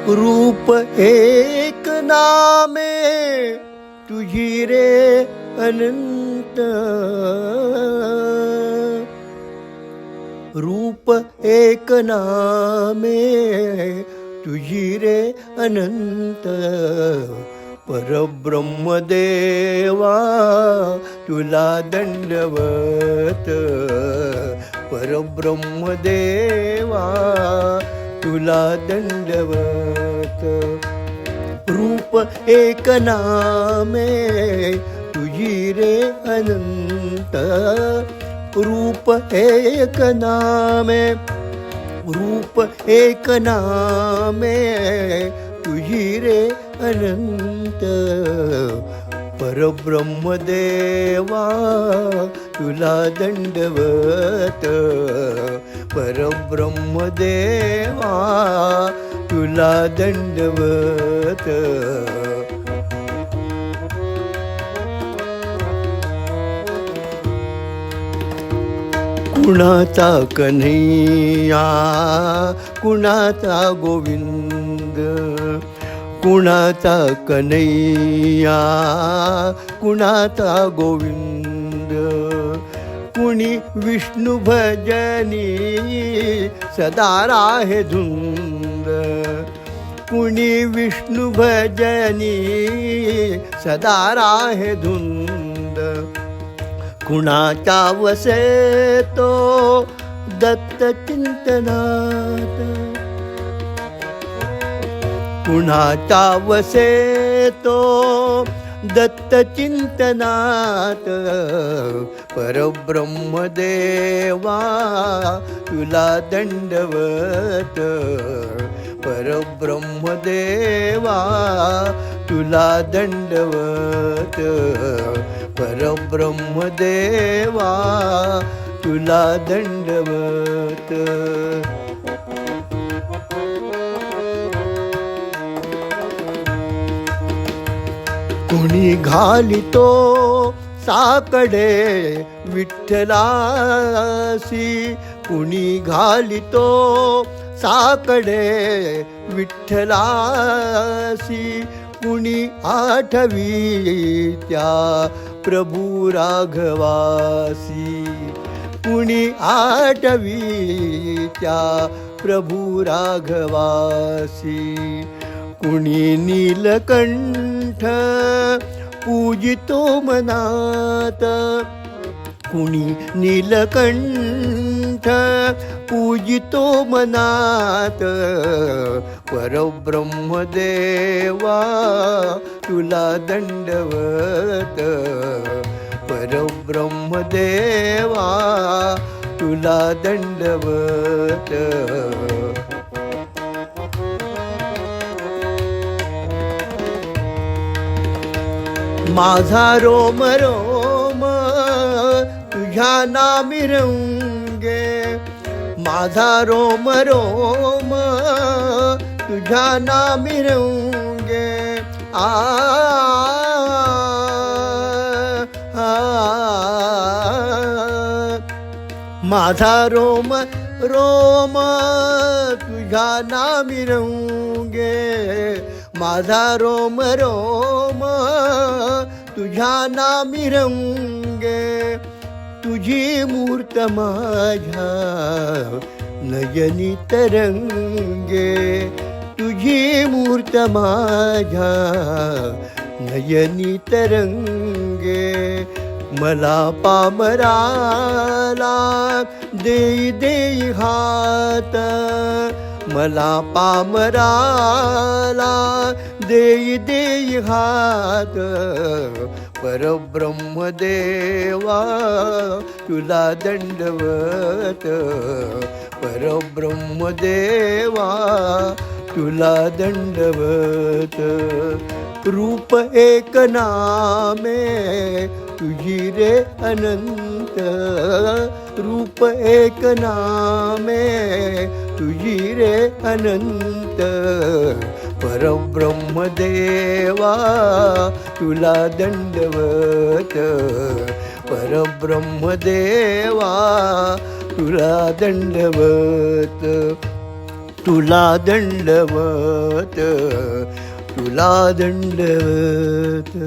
रूप एक नामे तुझी रे अनंत, रूप एक नामे तुझी रे अनंत, परब्रह्म देवा तुला दंडवत, परब्रह्म देवा तुला दंडवत. रूप एक नामे तुझी रे अनंत, रूप एक नामे, रूप एक नामे तुझी रे अनंत, परब्रह्म देवा तुला दंडवत, परब्रह्म देवा तुला दंडवत. कुणाचा कन्हैया कुणाचा गोविंद, कुणाचा कन्हैया कुणाचा गोविंद, कुणी विष्णू भजनी सदा राहे धुंद, कुणी विष्णू भजनी सदा राहे धुंद, कुणाचा वसे तो दत्त चिंतनात, कुणाचा वसे तो दत्त चिंतनात, परब्रह्म देवा तुला दंडवत, परब्रह्म देवा तुला दंडवत, परब्रह्म देवा तुला दंडवत. कुणी घालितो साकडे विठ्ठलासी, कुणी घालितो साकडे विठ्ठलासी, कुणी आठवी त्या प्रभू राघवासी, कुणी आठवी त्या प्रभू राघवासी, कुणी नीलकंठ पूजितो मनात, कुणी नीलकंठ पूजितो मनात, परब्रह्म देवा तुला दंडवत, परब्रह्म देवा तुला दंडवत. माझा रोम रोम तुझ्या नामी रंगे, माझा रोम रोम तुझ्या नामी रंगे, आ माझा रोम रोम तुझ्या नामी रंगे, माझा रोम रोम तुझ्या नामी रंगे, तुझी मूर्त माझ्या नयनी तरंगे, तुझी मूर्त माझ्या नयनी तरंगे, मला पामराला देई देई हात, मला पामराला देई देई हात, परब्रह्म देवा तुला दंडवत, परब्रह्म देवा तुला दंडवत. रूप एक नामे तुझी रे अनंत, रूप एक नामे तुझी रे अनंत, परब्रह्म देवा तुला दंडवत, परब्रह्मदेवा तुला दंडवत, तुला दंडवत, तुला दंडवत.